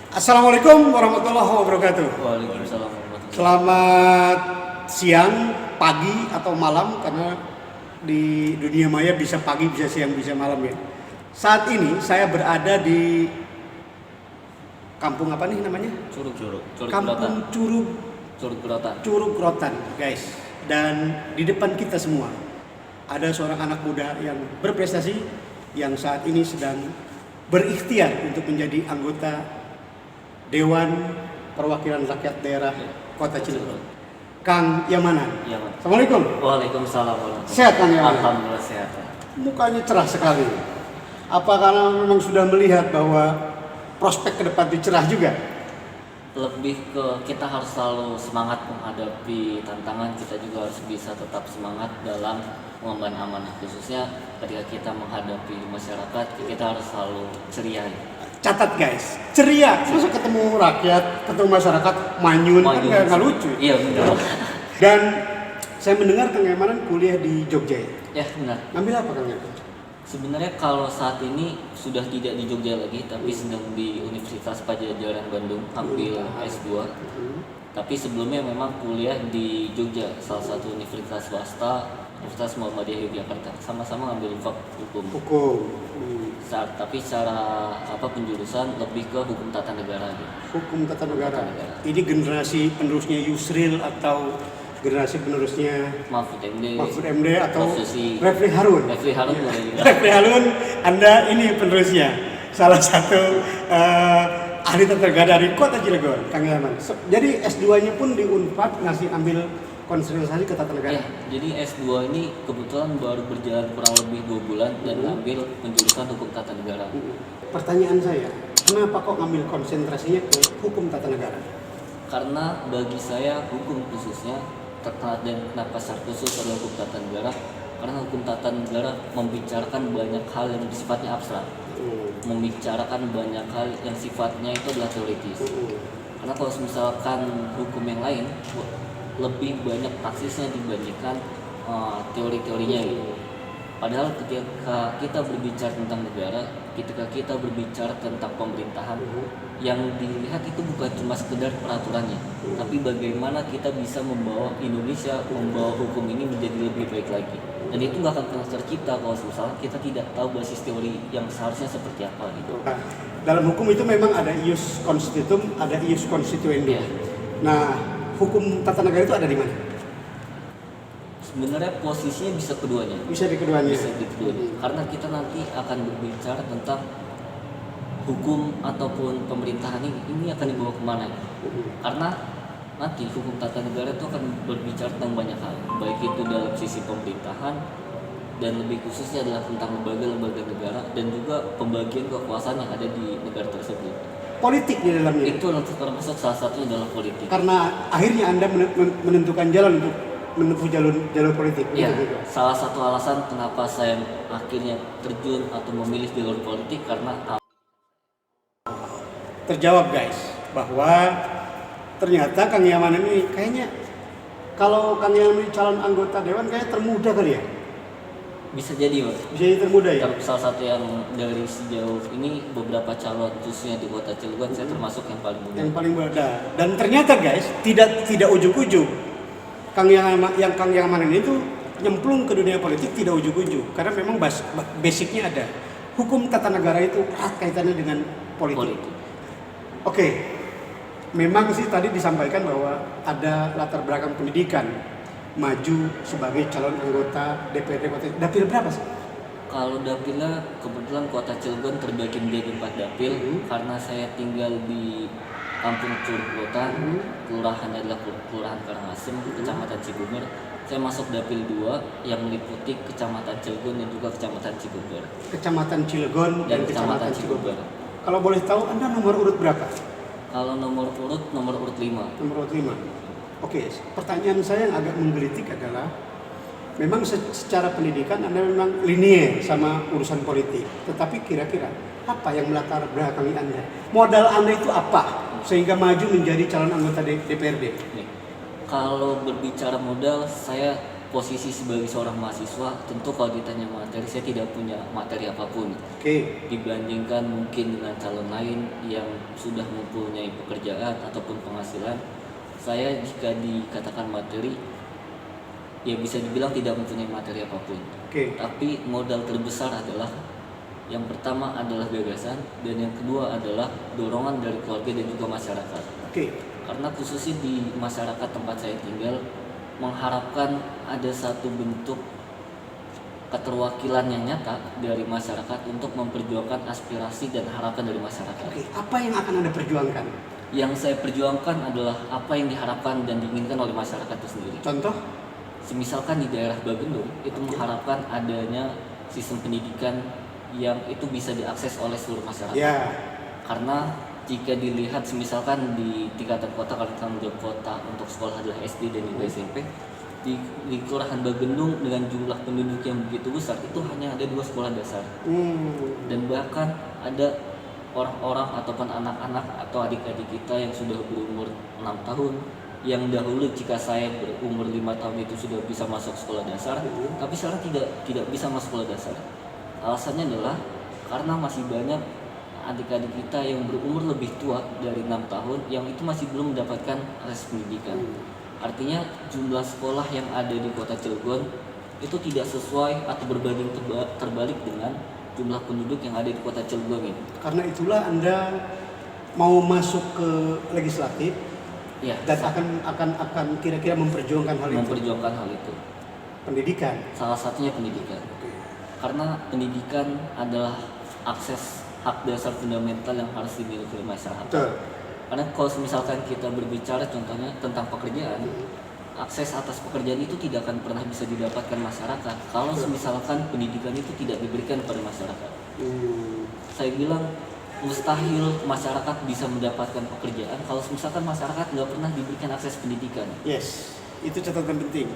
Assalamualaikum warahmatullahi wabarakatuh. Waalaikumsalam warahmatullahi. Selamat siang, pagi, atau malam, karena di dunia maya bisa pagi, bisa siang, bisa malam ya. Saat ini saya berada di kampung apa nih namanya? Curug Kampung Curug Rotan, guys. Dan di depan kita semua ada seorang anak muda yang berprestasi, yang saat ini sedang berikhtiar untuk menjadi anggota Dewan Perwakilan Rakyat Daerah Kota Cilegon. Kang Yamanan. Iya, Mas. Assalamualaikum. Waalaikumsalam warahmatullahi. Sehat, Kang Yamanan? Alhamdulillah sehat. Mukanya cerah sekali. Apa karena memang sudah melihat bahwa prospek ke depan itu cerah juga? Lebih ke kita harus selalu semangat menghadapi tantangan, kita juga harus bisa tetap semangat dalam mengemban amanah, khususnya ketika kita menghadapi masyarakat, kita harus selalu ceria. Catat guys, ceria. Masa ketemu rakyat, ketemu masyarakat, manyun. Kan nggak lucu. Iya benar. Dan saya mendengar Kang Yamanan kuliah di Jogja ya? Ya benar. Ngambil apa Kang Yamanan? Sebenarnya kalau saat ini sudah tidak di Jogja lagi, tapi sedang di Universitas Padjadjaran Bandung, ambil S2. Tapi sebelumnya memang kuliah di Jogja, salah satu universitas swasta, Universitas Muhammadiyah Yogyakarta. Sama-sama ngambil hukum. Tapi secara penjurusan lebih ke hukum tata negara. Hukum tata negara. Ini generasi penerusnya Yusril atau generasi penerusnya Mahfud MD atau Refli Harun. Refli Harun, Anda ini penerusnya. Salah satu ahli tata negara dari Kota Cilegon, Kang Yaman. Jadi S2-nya pun di Unpad ngasih ambil konsentrasi ke tata negara. Ya, jadi S2 ini kebetulan baru berjalan kurang lebih 2 bulan dan ngambil penjurusan hukum tata negara. Pertanyaan saya, kenapa kok ngambil konsentrasinya ke hukum tata negara? Karena bagi saya hukum khususnya terkenal, dan kenapa secara khusus adalah hukum tata negara, karena hukum tata negara membicarakan banyak hal yang sifatnya abstrak, membicarakan banyak hal yang sifatnya itu adalah teoritis. Karena kalau misalkan hukum yang lain lebih banyak praksisnya dibandingkan teori-teorinya gitu. Padahal ketika kita berbicara tentang negara, ketika kita berbicara tentang pemerintahan, yang dilihat itu bukan cuma sekedar peraturannya, tapi bagaimana kita bisa membawa Indonesia, membawa hukum ini menjadi lebih baik lagi. Dan itu nggak akan pernah tercipta kalau misalnya kita tidak tahu basis teori yang seharusnya seperti apa gitu. Dalam hukum itu memang ada ius constitutum, ada ius constituendum. Ya. Nah, hukum tata negara itu ada di mana? Sebenarnya posisinya bisa keduanya. Bisa di keduanya. Karena kita nanti akan berbicara tentang hukum ataupun pemerintahan ini akan dibawa kemana? Karena nanti hukum tata negara itu akan berbicara tentang banyak hal, baik itu dalam sisi pemerintahan dan lebih khususnya adalah tentang lembaga-lembaga negara dan juga pembagian kekuasaan yang ada di negara tersebut. Politik di dalamnya. Itu nanti termasuk salah satunya adalah politik. Karena akhirnya Anda menentukan jalan untuk menempuh jalur politik. Ya, salah satu alasan kenapa saya akhirnya terjun atau memilih jalur politik karena terjawab guys, bahwa ternyata Kang Yaman ini kayaknya kalau Kang Yaman ini calon anggota dewan kayaknya termuda kali ya? bisa jadi Mas. Bisa jadi termuda ya? Salah satu yang dari sejauh ini beberapa calon khususnya di Kota Cilegon saya termasuk yang paling muda. Yang paling muda. Dan ternyata guys, tidak ujug-ujug. Kang Yaman ini tuh nyemplung ke dunia politik tidak ujug-ujug, karena memang basicnya ada. Hukum tata negara itu erat kaitannya dengan politik. Oke, memang sih tadi disampaikan bahwa ada latar belakang pendidikan, maju sebagai calon anggota DPRD Kota. Dapil berapa sih? Kalau dapilnya kebetulan Kota Cilegon terbagi menjadi 4 dapil karena saya tinggal di Kampung Curug Rotan, kelurahannya adalah Kelurahan Karangasem, Kecamatan Cibubur. Saya masuk dapil 2 yang meliputi Kecamatan Cilegon dan juga Kecamatan Cibubur. Kecamatan Cilegon dan Kecamatan Cibubur. Kalau boleh tahu Anda nomor urut berapa? Kalau nomor urut 5. Nomor urut 5. Oke, pertanyaan saya yang agak menggelitik adalah memang secara pendidikan Anda memang linier sama urusan politik. Tetapi kira-kira apa yang melatar belakangi Anda? Modal Anda itu apa sehingga maju menjadi calon anggota DPRD? Kalau berbicara modal, saya posisi sebagai seorang mahasiswa, tentu kalau ditanya materi, saya tidak punya materi apapun. Oke. Dibandingkan mungkin dengan calon lain yang sudah mempunyai pekerjaan ataupun penghasilan, saya jika dikatakan materi, ya bisa dibilang tidak mempunyai materi apapun. Oke. Tapi modal terbesar adalah, yang pertama adalah gagasan, dan yang kedua adalah dorongan dari keluarga dan juga masyarakat. Oke. Karena khususnya di masyarakat tempat saya tinggal, mengharapkan ada satu bentuk keterwakilan yang nyata dari masyarakat untuk memperjuangkan aspirasi dan harapan dari masyarakat. Oke. Apa yang akan Anda perjuangkan? Yang saya perjuangkan adalah apa yang diharapkan dan diinginkan oleh masyarakat itu sendiri. Contoh? Misalkan di daerah Bagendung itu mengharapkan adanya sistem pendidikan yang itu bisa diakses oleh seluruh masyarakat. Ya. Karena jika dilihat misalkan di tingkatan kota, kalau tanggung jawab kota untuk sekolah adalah SD dan juga SMP, di Kelurahan Bagendung dengan jumlah penduduk yang begitu besar itu hanya ada 2 sekolah dasar. Dan bahkan ada orang-orang ataupun anak-anak atau adik-adik kita yang sudah berumur 6 tahun, yang dahulu jika saya berumur 5 tahun itu sudah bisa masuk sekolah dasar, tapi sekarang tidak bisa masuk sekolah dasar. Alasannya adalah karena masih banyak adik-adik kita yang berumur lebih tua dari 6 tahun yang itu masih belum mendapatkan akses pendidikan. Artinya jumlah sekolah yang ada di kota Cilegon itu tidak sesuai atau berbanding terbalik dengan jumlah penduduk yang ada di kota Cilegon ini. Karena itulah Anda mau masuk ke legislatif, Ya, dan akan kira-kira memperjuangkan hal itu. Pendidikan. Salah satunya pendidikan. Karena pendidikan adalah akses hak dasar fundamental yang harus dimiliki oleh masyarakat. Betul. Karena kalau misalkan kita berbicara contohnya tentang pekerjaan, akses atas pekerjaan itu tidak akan pernah bisa didapatkan masyarakat kalau misalkan pendidikan itu tidak diberikan kepada masyarakat. Saya bilang mustahil masyarakat bisa mendapatkan pekerjaan kalau misalkan masyarakat nggak pernah diberikan akses pendidikan. Yes, itu catatan penting.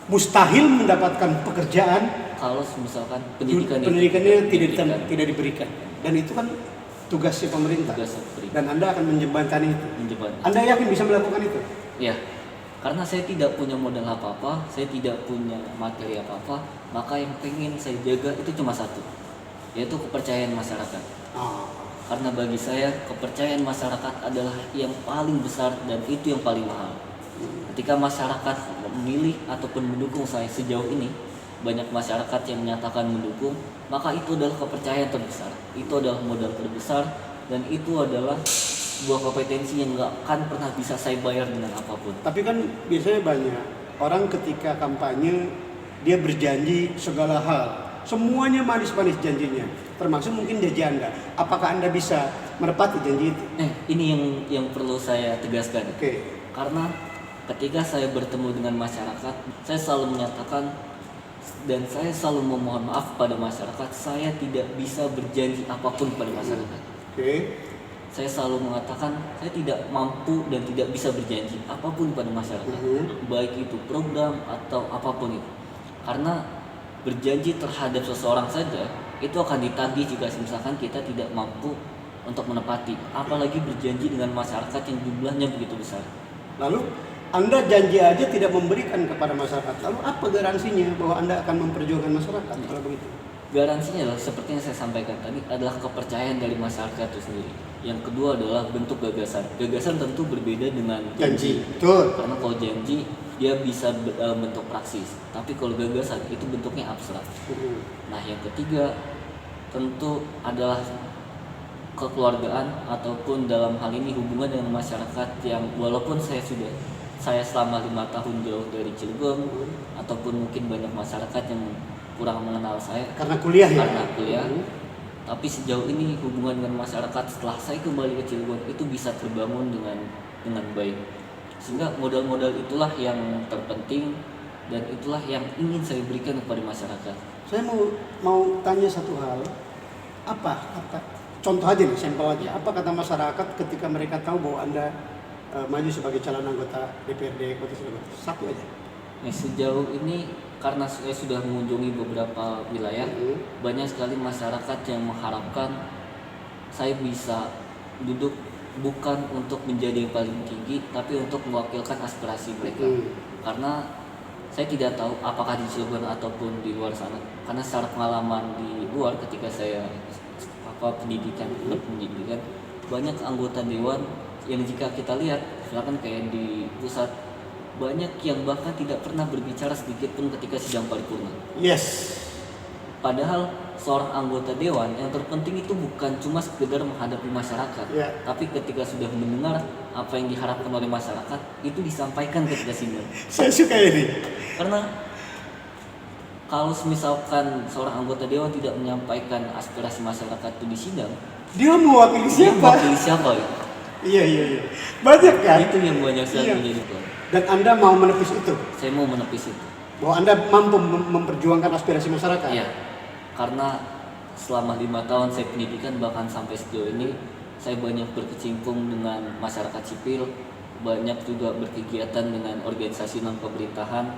Mustahil mendapatkan pekerjaan kalau misalkan pendidikannya tidak diberikan. Dan itu kan tugasnya pemerintah. Dan Anda akan menjembatani itu. Anda yakin bisa melakukan itu? Ya, karena saya tidak punya modal apa-apa, saya tidak punya materi apa-apa, maka yang pengen saya jaga itu cuma satu, yaitu kepercayaan masyarakat. Karena bagi saya kepercayaan masyarakat adalah yang paling besar dan itu yang paling mahal. Ketika masyarakat memilih ataupun mendukung saya sejauh ini, banyak masyarakat yang menyatakan mendukung, maka itu adalah kepercayaan terbesar, itu adalah modal terbesar, dan itu adalah sebuah kompetensi yang nggak akan pernah bisa saya bayar dengan apapun. Tapi kan biasanya banyak orang ketika kampanye dia berjanji segala hal, semuanya manis-manis janjinya, termasuk mungkin janji Anda. Apakah Anda bisa menepati janji itu? Ini yang perlu saya tegaskan. Oke. Karena ketika saya bertemu dengan masyarakat, saya selalu menyatakan dan saya selalu memohon maaf pada masyarakat, saya tidak bisa berjanji apapun pada masyarakat. Oke. Saya selalu mengatakan saya tidak mampu dan tidak bisa berjanji apapun pada masyarakat, baik itu program atau apapun itu. Karena berjanji terhadap seseorang saja itu akan ditagih jika misalkan kita tidak mampu untuk menepati, apalagi berjanji dengan masyarakat yang jumlahnya begitu besar. Lalu Anda janji aja tidak memberikan kepada masyarakat. Lalu apa garansinya bahwa Anda akan memperjuangkan masyarakat kalau begitu? Garansinya adalah seperti yang saya sampaikan tadi, adalah kepercayaan dari masyarakat itu sendiri. Yang kedua adalah bentuk gagasan. Gagasan tentu berbeda dengan janji. Betul. Karena kalau janji dia bisa dalam bentuk praksis, tapi kalau gagasan itu bentuknya abstrak. Nah, yang ketiga tentu adalah kekeluargaan ataupun dalam hal ini hubungan dengan masyarakat yang walaupun saya selama 5 tahun jauh dari Cilegon, ataupun mungkin banyak masyarakat yang kurang mengenal saya karena kuliah tapi sejauh ini hubungan dengan masyarakat setelah saya kembali ke Cilegon itu bisa terbangun dengan baik, sehingga modal-modal itulah yang terpenting dan itulah yang ingin saya berikan kepada masyarakat. Saya mau tanya satu hal, apa contoh aja nih, sampel aja, apa kata masyarakat ketika mereka tahu bahwa Anda maju sebagai calon anggota DPRD Kota Cilegon? Satu aja. Sejauh ini karena saya sudah mengunjungi beberapa wilayah, banyak sekali masyarakat yang mengharapkan saya bisa duduk bukan untuk menjadi yang paling tinggi, tapi untuk mewakilkan aspirasi mereka. Karena saya tidak tahu apakah di Cilegon ataupun di luar sana, karena secara pengalaman di luar ketika saya pendidikan banyak anggota dewan yang jika kita lihat misalkan kayak di pusat banyak yang bahkan tidak pernah berbicara sedikit pun ketika sidang paripurna. Yes. Padahal seorang anggota dewan yang terpenting itu bukan cuma sekedar menghadapi masyarakat, tapi ketika sudah mendengar apa yang diharapkan oleh masyarakat itu disampaikan ketika sidang. Saya suka ini. Karena kalau misalkan seorang anggota dewan tidak menyampaikan aspirasi masyarakat itu di sidang, dia mewakili siapa? Dia mewakili siapa ya? Iya. Banyak kan? Itu yang banyak sekali menjadi problem. Dan Anda mau menepis itu? Saya mau menepis itu. Bahwa Anda mampu memperjuangkan aspirasi masyarakat? Iya. Karena selama 5 tahun saya pendidikan, bahkan sampai sejauh ini saya banyak berkecimpung dengan masyarakat sipil, banyak juga berkegiatan dengan organisasi non pemerintahan,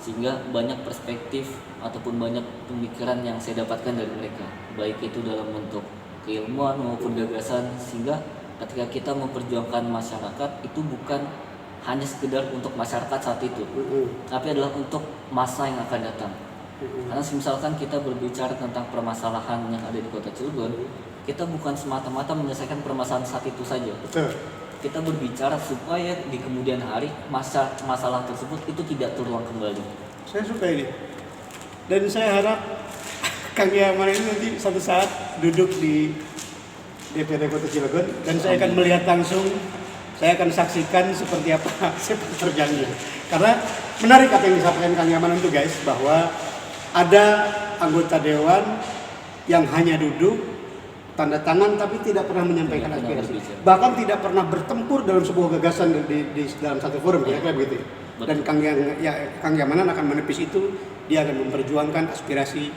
sehingga banyak perspektif ataupun banyak pemikiran yang saya dapatkan dari mereka, baik itu dalam bentuk keilmuan maupun gagasan, sehingga ketika kita memperjuangkan masyarakat itu bukan hanya sekedar untuk masyarakat saat itu, tapi adalah untuk masa yang akan datang. Karena misalkan kita berbicara tentang permasalahan yang ada di Kota Cilegon, kita bukan semata-mata menyelesaikan permasalahan saat itu saja. Betul. Kita berbicara supaya di kemudian hari masalah tersebut itu tidak terulang kembali. Saya suka ini. Dan saya harap Kang Yaman ini nanti suatu saat duduk di DPRD Kota Cilegon dan saya akan melihat langsung, saya akan saksikan seperti apa sepak terjangnya. Karena menarik apa yang disampaikan Kang Yaman itu guys, bahwa ada anggota dewan yang hanya duduk tanda tangan tapi tidak pernah menyampaikan aspirasi, bahkan tidak pernah bertempur dalam sebuah gagasan di dalam satu forum, kira-kira begitu. Dan Kang Yamanan akan menepis itu, dia akan memperjuangkan aspirasi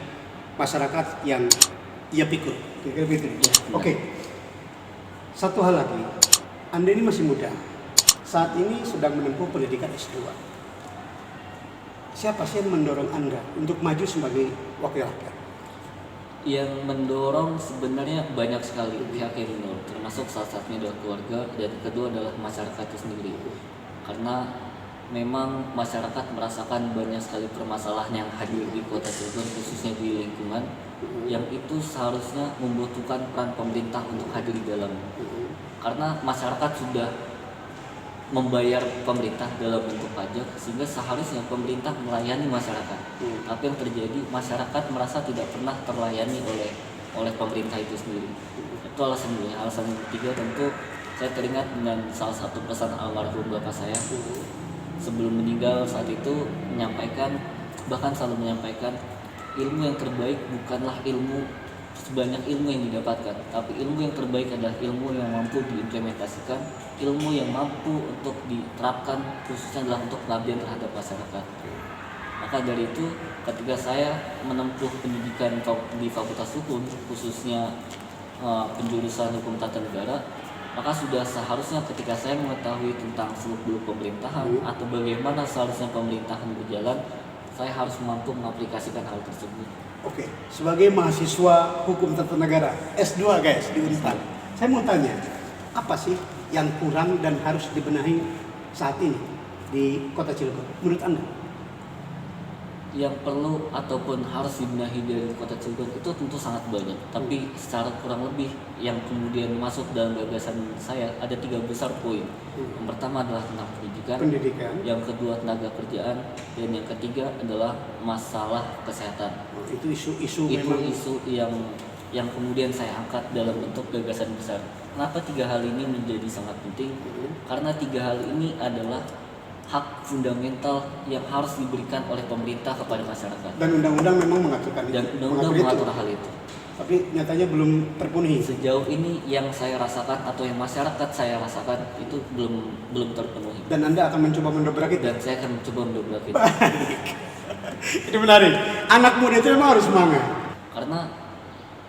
masyarakat yang ia pikul, kira-kira begitu. Oke. Satu hal lagi, Anda ini masih muda, saat ini sedang menempuh pendidikan S2. Siapa sih yang mendorong Anda untuk maju sebagai wakil rakyat? Yang mendorong sebenarnya banyak sekali pihak yang mendorong, termasuk salah satunya adalah keluarga, dan kedua adalah masyarakat itu sendiri. Karena memang masyarakat merasakan banyak sekali permasalahan yang hadir di Kota Cilegon, khususnya di lingkungan, yang itu seharusnya membutuhkan peran pemerintah untuk hadir di dalam. Karena masyarakat sudah membayar pemerintah dalam bentuk pajak, sehingga seharusnya pemerintah melayani masyarakat. Tapi yang terjadi, masyarakat merasa tidak pernah terlayani oleh pemerintah itu sendiri. Itu alasan dua. Alasan yang ketiga tentu saya teringat dengan salah satu pesan almarhum bapak saya sebelum meninggal saat itu, menyampaikan, bahkan selalu menyampaikan, ilmu yang terbaik bukanlah ilmu sebanyak ilmu yang didapatkan, tapi ilmu yang terbaik adalah ilmu yang mampu diimplementasikan, ilmu yang mampu untuk diterapkan, khususnya adalah untuk pengabdian terhadap masyarakat. Maka dari itu, ketika saya menempuh pendidikan di Fakultas Hukum, khususnya penjurusan Hukum Tata Negara, maka sudah seharusnya ketika saya mengetahui tentang seluk-beluk pemerintahan atau bagaimana seharusnya pemerintahan berjalan, saya harus mampu mengaplikasikan hal tersebut. Oke, sebagai mahasiswa Hukum Tata Negara S2 guys di Unpad, saya mau tanya, apa sih yang kurang dan harus dibenahi saat ini di Kota Cilegon menurut Anda? Yang perlu ataupun harus dibenahi dari Kota Cilegon itu tentu sangat banyak, tapi secara kurang lebih yang kemudian masuk dalam gagasan saya ada 3 besar poin. Yang pertama adalah tentang pendidikan, yang kedua tenaga kerjaan, dan yang ketiga adalah masalah kesehatan. Itu isu-isu yang kemudian saya angkat dalam bentuk gagasan besar. Kenapa 3 hal ini menjadi sangat penting? Karena 3 hal ini adalah hak fundamental yang harus diberikan oleh pemerintah kepada masyarakat. Dan undang-undang memang mengaturkan itu. Dan undang-undang mengatur hal itu. Tapi nyatanya belum terpenuhi. Sejauh ini yang saya rasakan atau yang masyarakat saya rasakan itu belum terpenuhi. Dan Anda akan mencoba mendobrak itu? Dan saya akan mencoba mendobrak itu. Itu menarik. Anak muda itu memang harus semangat. Karena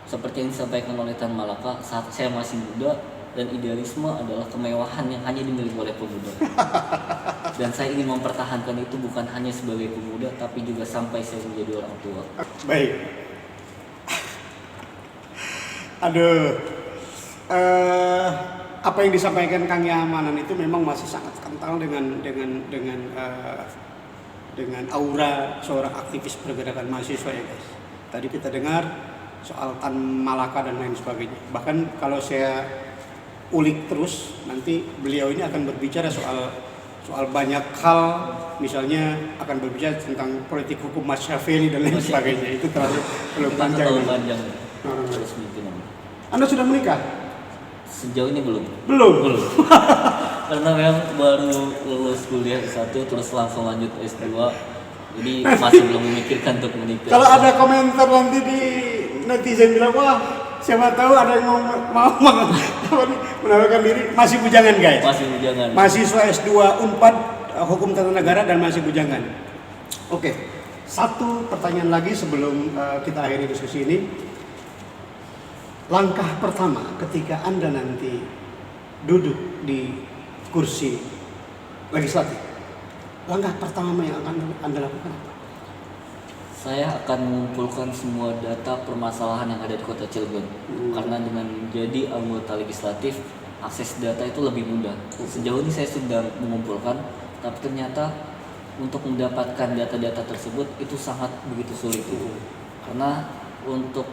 seperti yang disampaikan oleh Tan Malaka, saat saya masih muda, dan idealisme adalah kemewahan yang hanya dimiliki oleh pemuda. Dan saya ingin mempertahankan itu bukan hanya sebagai pemuda, tapi juga sampai saya menjadi orang tua. Baik. Aduh, apa yang disampaikan Kang Yamanan itu memang masih sangat kental dengan dengan aura seorang aktivis pergerakan mahasiswa ya guys. Tadi kita dengar soal Tan Malaka dan lain sebagainya. Bahkan kalau saya ulik terus, nanti beliau ini akan berbicara soal banyak hal, misalnya akan berbicara tentang politik hukum Machiavelli dan lain sebagainya. Itu terlalu panjang. Terlalu panjang. Terus mungkin. Anda sudah menikah? Sejauh ini belum. Belum. Karena memang baru lulus kuliah S1 terus langsung lanjut S2. Jadi masih belum memikirkan untuk menikah. Kalau ada komentar nanti di netizen bilang, wah siapa tahu ada yang mau menawarkan diri, masih bujangan guys. Masih bujangan. Mahasiswa S2 Unpad Hukum Tata Negara dan masih bujangan. Oke, satu pertanyaan lagi sebelum kita akhiri diskusi ini. Langkah pertama ketika Anda nanti duduk di kursi legislatif, langkah pertama yang akan Anda lakukan apa? Saya akan mengumpulkan semua data permasalahan yang ada di Kota Cilegon. Karena dengan menjadi anggota legislatif, akses data itu lebih mudah. Sejauh ini saya sudah mengumpulkan, tapi ternyata untuk mendapatkan data-data tersebut itu sangat begitu sulit. Karena untuk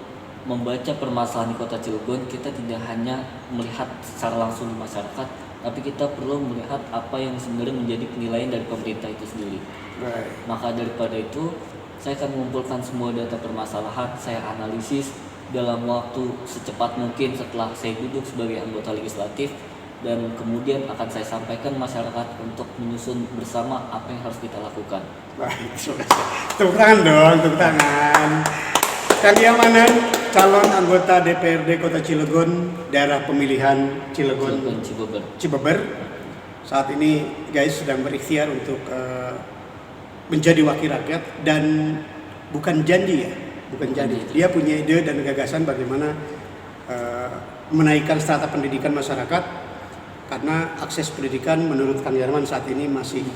membaca permasalahan di Kota Cilegon, kita tidak hanya melihat secara langsung di masyarakat, tapi kita perlu melihat apa yang sebenarnya menjadi penilaian dari pemerintah itu sendiri. Maka daripada itu, saya akan mengumpulkan semua data permasalahan, saya analisis dalam waktu secepat mungkin setelah saya duduk sebagai anggota legislatif, dan kemudian akan saya sampaikan masyarakat untuk menyusun bersama apa yang harus kita lakukan. Baik, tepuk tangan dong, tepuk tangan. Kang Yamanan, calon anggota DPRD Kota Cilegon, daerah pemilihan Cilegon Cibeber. Saat ini guys sedang berikhtiar untuk menjadi wakil rakyat, dan bukan janji ya, bukan janji. Dia punya ide dan gagasan bagaimana menaikkan strata pendidikan masyarakat, karena akses pendidikan menurut Kang Yarman saat ini masih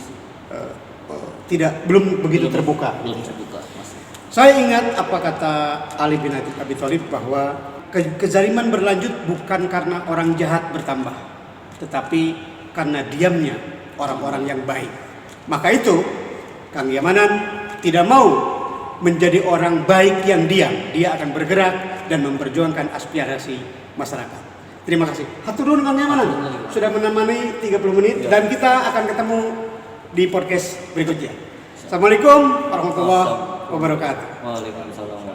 belum begitu terbuka. Belum terbuka, masih. Saya ingat apa kata Ali bin Abi Thalib, bahwa kezaliman berlanjut bukan karena orang jahat bertambah, tetapi karena diamnya orang-orang yang baik. Maka itu Kang Yamanan tidak mau menjadi orang baik yang diam. Dia akan bergerak dan memperjuangkan aspirasi masyarakat. Terima kasih. Hatur nuhun Kang Yamanan sudah menemani 30 menit, dan kita akan ketemu di podcast berikutnya. Assalamualaikum warahmatullahi wabarakatuh. Waalaikumsalam.